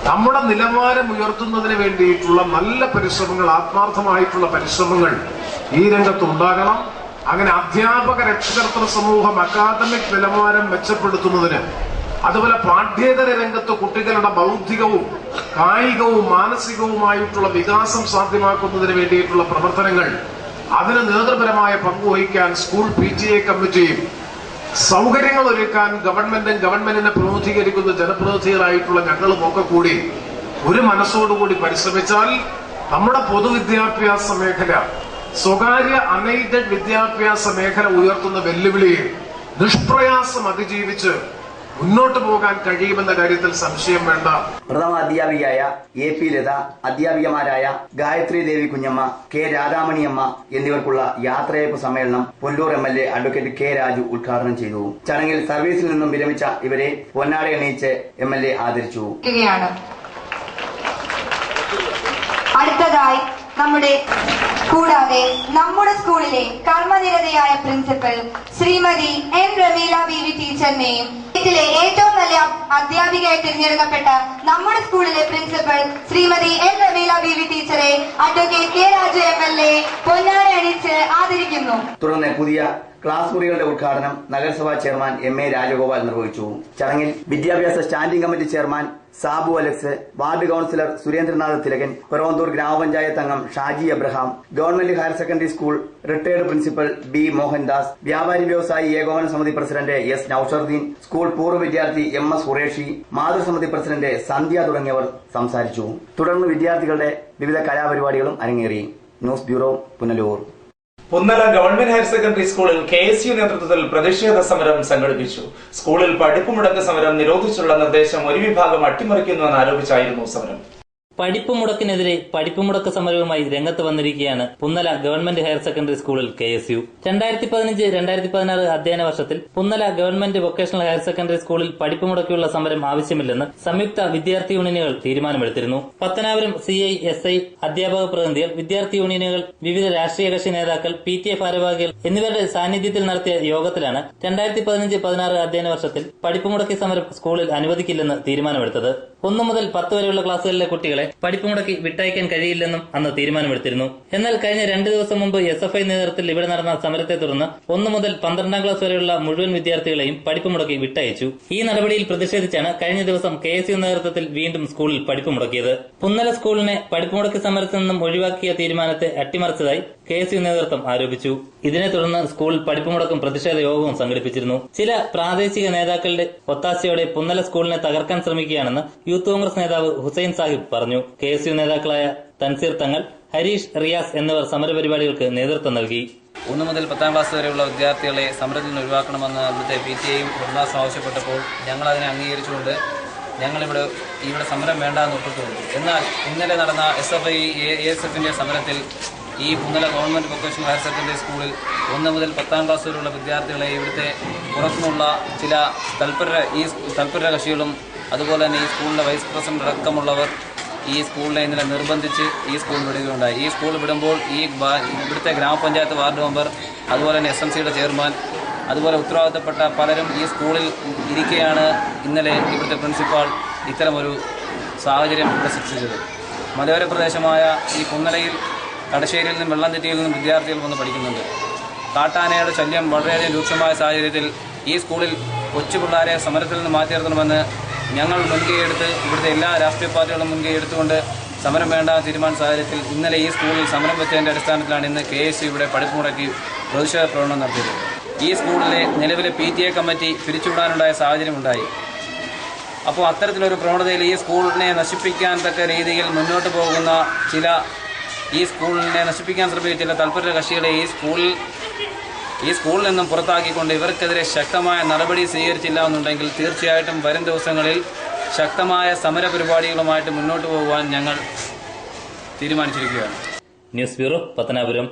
നമ്മുടെ നിലവാരം ഉയർത്തുന്നതിന് വേണ്ടിയിട്ടുള്ള നല്ല പരിശ്രമങ്ങൾ, ആത്മാർത്ഥമായിട്ടുള്ള പരിശ്രമങ്ങൾ ഈ രംഗത്ത് ഉണ്ടാകണം. അങ്ങനെ അധ്യാപക രക്ഷകർതൃ സമൂഹം അക്കാദമിക് നിലവാരം മെച്ചപ്പെടുത്തുന്നതിന്, അതുപോലെ പാഠ്യേതര രംഗത്ത് കുട്ടികളുടെ ബൗദ്ധികവും കായികവും മാനസികവുമായിട്ടുള്ള വികാസം സാധ്യമാക്കുന്നതിന് വേണ്ടിയിട്ടുള്ള പ്രവർത്തനങ്ങൾ, അതിന് നേതൃപരമായ പങ്കുവഹിക്കാൻ സ്കൂൾ PTA കമ്മിറ്റിയും സൗകര്യങ്ങൾ ഒരുക്കാൻ ഗവൺമെന്റിനെ പ്രതിനിധീകരിക്കുന്ന ജനപ്രതിനിധികളായിട്ടുള്ള ഞങ്ങളും ഒക്കെ കൂടി ഒരു മനസ്സോടുകൂടി പരിശ്രമിച്ചാൽ നമ്മുടെ പൊതുവിദ്യാഭ്യാസ മേഖല, സ്വകാര്യ അൺഎയ്ഡഡ് വിദ്യാഭ്യാസ മേഖല ഉയർത്തുന്ന വെല്ലുവിളിയെ നിഷ്പ്രയാസം അതിജീവിച്ച് മുന്നോട്ട് പോകാൻ കഴിയുമെന്ന കാര്യത്തിൽ സംശയം വേണ്ട. പ്രഥമ അധ്യാപികയായ AP ലത, അധ്യാപികമാരായ ഗായത്രി ദേവി കുഞ്ഞമ്മ, K. രാധാമണിയമ്മ എന്നിവർക്കുള്ള യാത്രയയപ്പ് സമ്മേളനം Punalur MLA advocate K. Raju ഉദ്ഘാടനം ചെയ്തു. ചടങ്ങിൽ സർവീസിൽ നിന്നും വിരമിച്ച ഇവരെ പൊന്നാട അണിയിച്ച് MLA ആദരിച്ചു. അടുത്തതായി കൂടാതെ നമ്മുടെ സ്കൂളിലെ കർമ്മനിരതയായ പ്രിൻസിപ്പൽ ശ്രീമതി M. രമീല BV ടീച്ചറിനെയും ഇതിലെ ഏറ്റവും നല്ല അധ്യാപികയായി തിരഞ്ഞെടുക്കപ്പെട്ട നമ്മുടെ സ്കൂളിലെ പ്രിൻസിപ്പൽ ശ്രീമതി M. രമീല BV ടീച്ചറെ അഡ്വക്കേറ്റ് K. രാജു MLA പൊന്നാട അണിയിച്ച് ആദരിക്കുന്നു. തുടർന്ന് പുതിയ ക്ലാസ് മുറികളുടെ ഉദ്ഘാടനം നഗരസഭാ ചെയർമാൻ MA രാജഗോപാൽ നിർവഹിച്ചു. ചടങ്ങിൽ വിദ്യാഭ്യാസ standing committee chairman Sabu Alex, ward councillor Surendranath Thilakan, Peravanthoor grama panchayat അംഗം Shaji Abraham, government higher secondary school retired principal B. Mohandas, വ്യാപാരി വ്യവസായി ഏകോപന സമിതി പ്രസിഡന്റ് S. നൌഷറുദ്ദീൻ, സ്കൂൾ പൂർവ്വ വിദ്യാർത്ഥി MS. ഖുറേഷി, മാതൃസമിതി പ്രസിഡന്റ് സന്ധ്യ തുടങ്ങിയവർ സംസാരിച്ചു. തുടർന്ന് വിദ്യാർത്ഥികളുടെ വിവിധ കലാപരിപാടികളും അരങ്ങേറി. News bureau, Punalur. Punnala government higher secondary സ്കൂളിൽ KSU നേതൃത്വത്തിൽ പ്രതിഷേധ സമരം സംഘടിപ്പിച്ചു. സ്കൂളിൽ പഠിപ്പുമുടക്ക് സമരം നിരോധിച്ചുള്ള നിർദ്ദേശം ഒരു വിഭാഗം അട്ടിമറിക്കുന്നുവെന്ന് ആരോപിച്ചായിരുന്നു സമരം. പഠിപ്പ് മുടക്കിനെതിരെ പഠിപ്പ് മുടക്ക് സമരവുമായി രംഗത്ത് വന്നിരിക്കുകയാണ് പുന്നല ഗവൺമെന്റ് ഹയർ സെക്കൻഡറി സ്കൂളിൽ KSU. 2015-2016 അധ്യയന വർഷത്തിൽ Punnala government vocational higher secondary സ്കൂളിൽ പഠിപ്പ് മുടക്കിയുള്ള സമരം ആവശ്യമില്ലെന്ന് സംയുക്ത വിദ്യാർത്ഥി യൂണിയനുകൾ തീരുമാനമെടുത്തിരുന്നു. പത്തനാപുരം CI SI അധ്യാപക പ്രതിനിധികൾ, വിദ്യാർത്ഥി യൂണിയനുകൾ, വിവിധ രാഷ്ട്രീയ കക്ഷി നേതാക്കൾ, PTA ഭാരവാഹികൾ എന്നിവരുടെ സാന്നിധ്യത്തിൽ നടത്തിയ യോഗത്തിലാണ് 2015-16 അധ്യയന വർഷത്തിൽ പഠിപ്പ് മുടക്കി സമരം സ്കൂളിൽ അനുവദിക്കില്ലെന്ന് തീരുമാനമെടുത്തത്. 1 മുതൽ 10 വരെയുള്ള ക്ലാസ്സുകളിലെ കുട്ടികളെ പഠിപ്പ് മുടക്കി വിട്ടയക്കാൻ കഴിയില്ലെന്നും അന്ന് തീരുമാനമെടുത്തിരുന്നു. എന്നാൽ കഴിഞ്ഞ 2 ദിവസം മുമ്പ് SFI നേതൃത്വത്തിൽ ഇവിടെ നടന്ന സമരത്തെ തുടർന്ന് 1 മുതൽ 12ാം ക്ലാസ് വരെയുള്ള മുഴുവൻ വിദ്യാർത്ഥികളെയും പഠിപ്പ് മുടക്കി വിട്ടയച്ചു. ഈ നടപടിയിൽ പ്രതിഷേധിച്ചാണ് കഴിഞ്ഞ ദിവസം KSU നേതൃത്വത്തിൽ വീണ്ടും സ്കൂളിൽ പഠിപ്പ് മുടക്കിയത്. പുന്നല സ്കൂളിനെ പഠിപ്പ് മുടക്കി സമരത്തിൽ നിന്നും ഒഴിവാക്കിയ തീരുമാനത്തെ അട്ടിമറിച്ചതായി KSU നേതൃത്വം ആരോപിച്ചു. ഇതിനെ തുടർന്ന് സ്കൂളിൽ പഠിപ്പ് മുടക്കും പ്രതിഷേധ യോഗവും സംഘടിപ്പിച്ചിരുന്നു. ചില പ്രാദേശിക നേതാക്കളുടെ ഒത്താശയോടെ പുന്നല സ്കൂളിനെ തകർക്കാൻ ശ്രമിക്കുകയാണെന്ന് യൂത്ത് കോൺഗ്രസ് നേതാവ് ഹുസൈൻ സാഹിബ് പറഞ്ഞു. KSU നേതാക്കളായ തൻസീർ തങ്ങൾ, ഹരീഷ്, റിയാസ് എന്നിവർ സമരപരിപാടികൾക്ക് നേതൃത്വം നൽകി. 1 മുതൽ 10ാം ക്ലാസ് വരെയുള്ള വിദ്യാർത്ഥികളെ സമരത്തിൽ നിന്ന് ഒഴിവാക്കണമെന്ന് അവിടുത്തെ PTA-യും ഉടനാസം ആവശ്യപ്പെട്ടപ്പോൾ ഞങ്ങൾ അതിനെ അംഗീകരിച്ചുകൊണ്ട് ഞങ്ങളിവിടെ സമരം വേണ്ടെന്ന് ഒപ്പിട്ടുകൊണ്ടു. എന്നാൽ ഇന്നലെ നടന്ന SFI ASFന്റെ സമരത്തിൽ ഈ Punnala government vocational higher secondary സ്കൂളിൽ 1 മുതൽ 10ാം ക്ലാസ് വരെയുള്ള വിദ്യാർത്ഥികളെ ഇവിടുത്തെ പുറത്തുനിന്നുള്ള ചില തൽപര കക്ഷികളും അതുപോലെ തന്നെ ഈ സ്കൂളിന്റെ വൈസ് പ്രസിഡന്റ് അടക്കമുള്ളവർ ഈ സ്കൂളിനെ ഇന്നലെ നിർബന്ധിച്ച് ഈ സ്കൂൾ വിടുകയുണ്ടായി. ഈ സ്കൂൾ വിടുമ്പോൾ ഇവിടുത്തെ ഗ്രാമപഞ്ചായത്ത് വാർഡ് മെമ്പർ, അതുപോലെ തന്നെ SMCയുടെ ചെയർമാൻ, അതുപോലെ ഉത്തരവാദിത്തപ്പെട്ട പലരും ഈ സ്കൂളിൽ ഇരിക്കെയാണ് ഇന്നലെ ഇവിടുത്തെ പ്രിൻസിപ്പാൾ ഇത്തരമൊരു സാഹചര്യം ഇവിടെ സൃഷ്ടിച്ചത്. മലയോര പ്രദേശമായ ഈ പുന്നലയിൽ കടശ്ശേരിയിൽ നിന്നും വെള്ളംതെറ്റിയിൽ നിന്നും വിദ്യാർത്ഥികൾ വന്ന് പഠിക്കുന്നുണ്ട്. കാട്ടാനയുടെ ശല്യം വളരെയധികം രൂക്ഷമായ സാഹചര്യത്തിൽ ഈ സ്കൂളിൽ കൊച്ചു പിള്ളേരെ സമരത്തിൽ നിന്ന് മാറ്റി നിർത്തണമെന്ന് ഞങ്ങൾ മുൻകൈയെടുത്ത് ഇവിടുത്തെ എല്ലാ രാഷ്ട്രീയ പാർട്ടികളും മുൻകൈയെടുത്തുകൊണ്ട് സമരം വേണ്ട തീരുമാന സാഹചര്യത്തിൽ ഇന്നലെ ഈ സ്കൂളിൽ സമരം വെച്ചതിൻ്റെ അടിസ്ഥാനത്തിലാണ് ഇന്ന് KSU ഇവിടെ പഠിപ്പ് മുടക്കി പ്രതിഷേധ പ്രകടനം നടത്തിയത്. ഈ സ്കൂളിലെ നിലവിലെ PTA കമ്മിറ്റി പിരിച്ചുവിടാനുണ്ടായ സാഹചര്യമുണ്ടായി. അപ്പോൾ അത്തരത്തിലൊരു പ്രവണതയിൽ ഈ സ്കൂളിനെ നശിപ്പിക്കാൻ തക്ക രീതിയിൽ മുന്നോട്ട് പോകുന്ന ഈ സ്കൂളിനെ നശിപ്പിക്കാൻ ശ്രമിക്കുന്ന ചില തൽപര കക്ഷികളെ ഈ സ്കൂളിൽ നിന്നും പുറത്താക്കിക്കൊണ്ട് ഇവർക്കെതിരെ ശക്തമായ നടപടി സ്വീകരിച്ചില്ല എന്നുണ്ടെങ്കിൽ തീർച്ചയായിട്ടും വരും ദിവസങ്ങളിൽ ശക്തമായ സമര പരിപാടികളുമായിട്ട് മുന്നോട്ട് പോകുവാൻ ഞങ്ങൾ തീരുമാനിച്ചിരിക്കുകയാണ്. News bureau, Pathanapuram.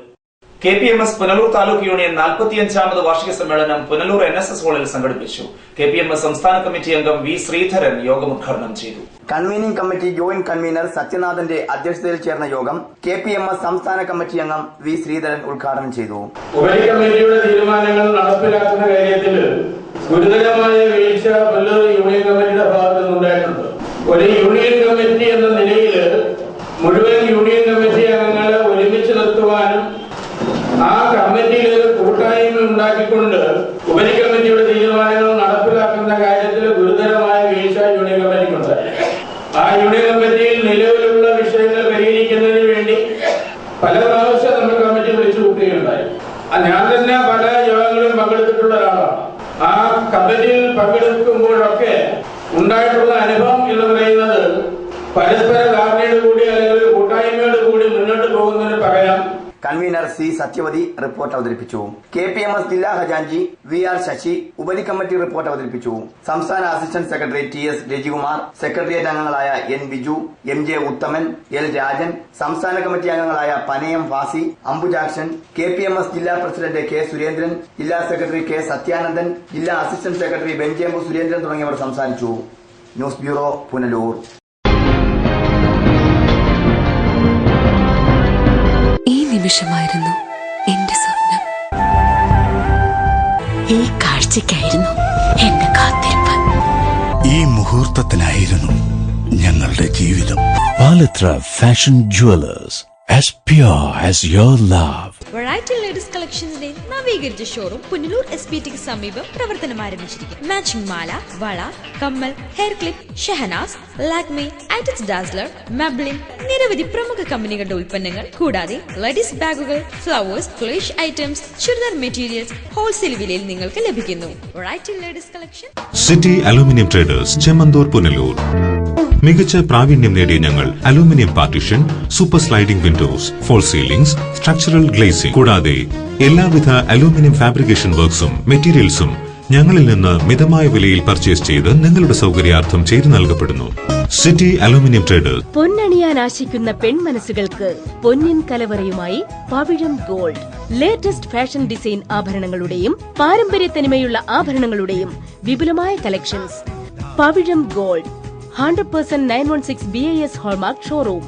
KPMS Punalur taluk union 45ാമത് വാർഷിക സമ്മേളനം പുനലൂർ NSS ഹാളിൽ സംഘടിപ്പിച്ചു. KPMS സംസ്ഥാന കമ്മിറ്റി അംഗം V. ശ്രീധരൻ യോഗം ഉദ്ഘാടനം ചെയ്തു. കൺവീനിംഗ് കമ്മിറ്റി ജോയിന്റ് കൺവീനർ സത്യനാഥന്റെ അധ്യക്ഷതയിൽ ചേർന്ന യോഗം KPMS സംസ്ഥാന കമ്മിറ്റി അംഗം V. ശ്രീധരൻ ഉദ്ഘാടനം ചെയ്തു. ഉപരികമ്മിറ്റിയുടെ തീരുമാനങ്ങൾ നടപ്പിലാക്കുന്ന കാര്യത്തിൽ ഗുരുതരമായ വീഴ്ച പുനലൂർ യൂണിയൻ കമ്മിറ്റിയുടെ ഭാഗത്തു നിന്നുണ്ടായിട്ടുണ്ട്. ഒരു യൂണിയൻ കമ്മിറ്റി എന്ന നിലയിൽ മുഴുവൻ യൂണിയൻ കമ്മിറ്റി അംഗങ്ങളെ ഒരുമിച്ച് നിർത്തുവാനും ആ കമ്മിറ്റിയിൽ ഒരു കൂട്ടായ്മ ഉണ്ടാക്കിക്കൊണ്ട് ഉപരികമ്മിറ്റിയുടെ തീരുമാനങ്ങൾ നടപ്പിലാക്കുന്ന കാര്യത്തിൽ ഗുരുതരമായ വീഴ്ച യൂണിയൻ കമ്മിറ്റിക്കുണ്ട്. ആ യൂണിയൻ കമ്മിറ്റിയിൽ നിലവിലുള്ള വിഷയങ്ങൾ പരിഹരിക്കുന്നതിന് വേണ്ടി പല പ്രാവശ്യം നമ്മൾ കമ്മിറ്റി വിളിച്ചു കൂട്ടുകയുണ്ടായി. ഞാൻ തന്നെ പല യോഗങ്ങളിലും പങ്കെടുത്തിട്ടുള്ള ഒരാളാണ്. ആ കമ്മിറ്റിയിൽ പങ്കെടുക്കുമ്പോഴൊക്കെ ഉണ്ടായിട്ടുള്ള അനുഭവം എന്ന് പറയുന്നത് പരസ്പര ധാരണയോട് കൂടി അല്ലെങ്കിൽ കൂട്ടായ്മയോട് കൂടി മുന്നോട്ട് പോകുന്നതിന് പകരം കൺവീനർ C. സത്യവതി റിപ്പോർട്ട് അവതരിപ്പിച്ചു. KPMS ജില്ലാ ഖജാൻജി VR ശശി ഉപരി കമ്മിറ്റി റിപ്പോർട്ട് അവതരിപ്പിച്ചു. സംസ്ഥാന assistant secretary TS Rajikumar, secretariat അംഗങ്ങളായ N. ബിജു, MJ ഉത്തമൻ, L. രാജൻ, സംസ്ഥാന കമ്മിറ്റി അംഗങ്ങളായ പനയം ഫാസി, അംബുജാക്ഷൻ, KPMS ജില്ലാ പ്രസിഡന്റ് K. സുരേന്ദ്രൻ, ജില്ലാ സെക്രട്ടറി K. സത്യാനന്ദൻ, ജില്ലാ അസിസ്റ്റന്റ് സെക്രട്ടറി ബെഞ്ചേമ്പു സുരേന്ദ്രൻ തുടങ്ങിയവർ സംസാരിച്ചു. News bureau, Punalur. ഈ നിമിഷമായിരുന്നു എന്റെ സ്വപ്നം. ഈ കാഴ്ചയ്ക്കായിരുന്നു എന്റെ കാത്തിരിപ്പ്. ഈ മുഹൂർത്തത്തിനായിരുന്നു ഞങ്ങളുടെ ജീവിതം. Palathra fashion jewellers, as pure as your love. Variety ladies കളക്ഷൻസിന്റെ നവീകരിച്ച ഷോറൂം പുനലൂർ SPTക്ക് സമീപം പ്രവർത്തനം ആരംഭിച്ചിരിക്കുന്നു. മാച്ചിങ് മാല, വള, കമ്മൽ, ഹെയർ ക്ലിപ്പ്, ഷെഹനാസ്, ലാക്മി, ആറ്റക്സ് ഡാസ്ലർ, മെബ്ലിൻ, നിരവധി പ്രമുഖ കമ്പനികളുടെ ഉൽപ്പന്നങ്ങൾ കൂടാതെ ലേഡീസ് ബാഗുകൾ, ഫ്ലവേഴ്സ്, ക്ലേഷ് ഐറ്റംസ്, ചുരിദാർ മെറ്റീരിയൽസ് ഹോൾസെയിൽ വിലയിൽ നിങ്ങൾക്ക് ലഭിക്കുന്നു. Variety ladies collection. City aluminium traders, Chemmanthoor, Punalur. മികച്ച പ്രാവീണ്യം നേടിയ ഞങ്ങൾ aluminium partition, super sliding windows, false ceilings, structural glazing കൂടാതെ എല്ലാവിധ അലൂമിനിയം ഫാബ്രിക്കേഷൻ വർക്ക്സും മെറ്റീരിയൽസും ഞങ്ങളിൽ നിന്ന് മിതമായ വിലയിൽ പർച്ചേസ് ചെയ്ത് നിങ്ങളുടെ സൗകര്യാർത്ഥം ചെയ്തു നൽകപ്പെടുന്നു. City aluminium traders. പൊന്നണിയാൻ ആശിക്കുന്ന പെൺമനസ്സുകൾക്ക് പൊന്നിൻ കലവറയുമായി Pavizham gold. Latest fashion design ആഭരണങ്ങളുടെയും പാരമ്പര്യ തനിമയുള്ള ആഭരണങ്ങളുടെയും വിപുലമായ collections. Pavizham gold 100% 916 BIS hallmark showroom.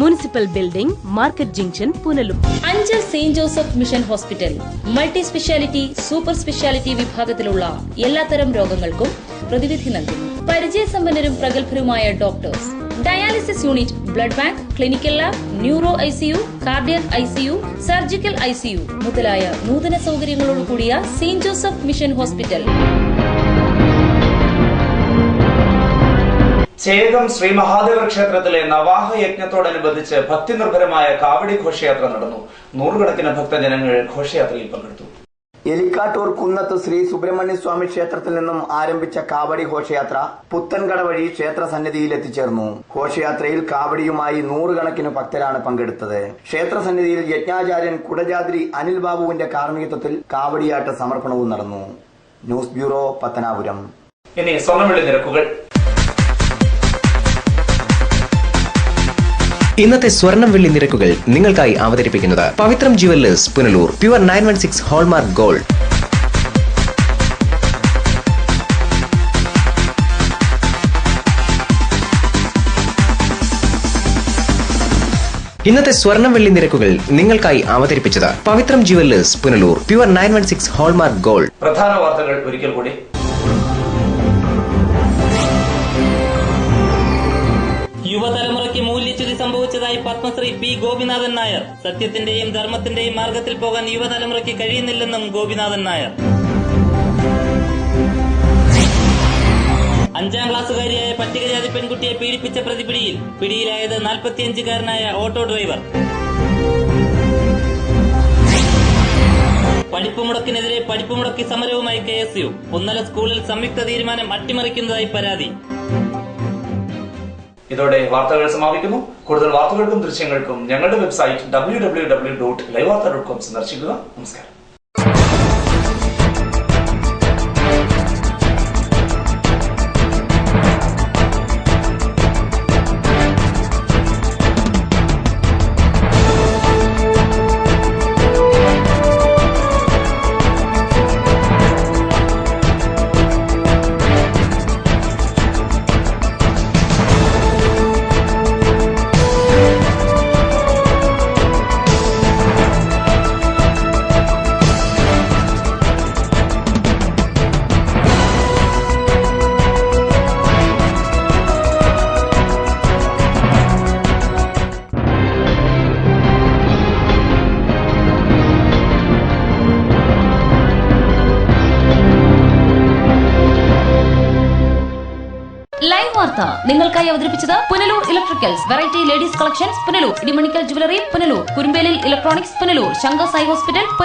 Municipal building, market junction, Punalur. Anchal saint Joseph mission hospital multi speciality, super speciality വിഭാഗത്തിലുള്ള എല്ലാത്തരം രോഗങ്ങൾക്കും പ്രതിവിധി നൽകുന്നു. പരിചയസമ്പന്നരും പ്രഗത്ഭരുമായ doctors, dialysis unit, blood bank, clinical lab, neuro ICU, cardiac ICU, surgical ICU മുതലായ നൂതന സൗകര്യങ്ങളോട് കൂടിയ saint Joseph mission hospital. Chekam Shri Mahadeva ക്ഷേത്രത്തിലെ നവാഹ യജ്ഞത്തോടനുബന്ധിച്ച് ഭക്തിനിർഭരമായ കാവടി ഘോഷയാത്ര നടന്നു. നൂറുകണക്കിന് ഭക്തജനങ്ങൾ ഘോഷയാത്രയിൽ പങ്കെടുത്തു. എലിക്കാട്ടൂർ കുന്നത്ത് ശ്രീ സുബ്രഹ്മണ്യ സ്വാമി ക്ഷേത്രത്തിൽ നിന്നും ആരംഭിച്ച കാവടി ഘോഷയാത്ര പുത്തൻകട വഴി ക്ഷേത്ര സന്നിധിയിൽ എത്തിച്ചേർന്നു. ഘോഷയാത്രയിൽ കാവടിയുമായി നൂറുകണക്കിന് ഭക്തരാണ് പങ്കെടുത്തത്. ക്ഷേത്ര സന്നിധിയിൽ യജ്ഞാചാര്യൻ കുടജാദ്രി അനിൽ ബാബുവിന്റെ കാർമ്മികത്വത്തിൽ കാവടിയാട്ട സമർപ്പണവും നടന്നു. News bureau, Pathanapuram. ഇനി സ്വർണ്ണവിളി നിരക്കുകൾ. ഇന്നത്തെ സ്വർണം വെള്ളി നിരക്കുകൾ നിങ്ങൾക്കായി അവതരിപ്പിക്കുന്നത് Pavithram jewellers Punalur. Pure 916 hallmark gold. ഇന്നത്തെ സ്വർണം വെള്ളി നിരക്കുകൾ നിങ്ങൾക്കായി അവതരിപ്പിച്ചത് Pavithram jewellers Punalur. Pure 916 hallmark gold. പ്രധാന വാർത്തകൾ ഒരിക്കൽ കൂടി. യുവതലമുറയ്ക്ക് മൂല്യച്യുതി സംഭവിച്ചതായി പത്മശ്രീ P. ഗോപിനാഥൻ നായർ. സത്യത്തിന്റെയും ധർമ്മത്തിന്റെയും മാർഗത്തിൽ പോകാൻ യുവതലമുറയ്ക്ക് കഴിയുന്നില്ലെന്നും ഗോപിനാഥൻ നായർ. 5ാം ക്ലാസ്സുകാരിയായ പട്ടികജാതി പെൺകുട്ടിയെ പീഡിപ്പിച്ച പ്രതി പിടിയിൽ. പിടിയിലായത് 45-കാരനായ ഓട്ടോ ഡ്രൈവർ. പഠിപ്പ് മുടക്കിനെതിരെ പഠിപ്പ് മുടക്കി സമരവുമായി KSU. പുന്നല സ്കൂളിൽ സംയുക്ത തീരുമാനം അട്ടിമറിക്കുന്നതായി പരാതി. ഇതോടെ വാർത്തകൾ സമാപിക്കുന്നു. കൂടുതൽ വാർത്തകൾക്കും ദൃശ്യങ്ങൾക്കും ഞങ്ങളുടെ വെബ്സൈറ്റ് www.livevarta.com സന്ദർശിക്കുക. നമസ്കാരം. ലൈവ് വാർത്ത നിങ്ങൾക്കായി അവതരിപ്പിച്ചത് Punalur electricals, variety ladies collections Punalur, Edimanickal jewellery Punalur, Kurumbelil electronics Punalur, Shankar Sai hospital Punalur.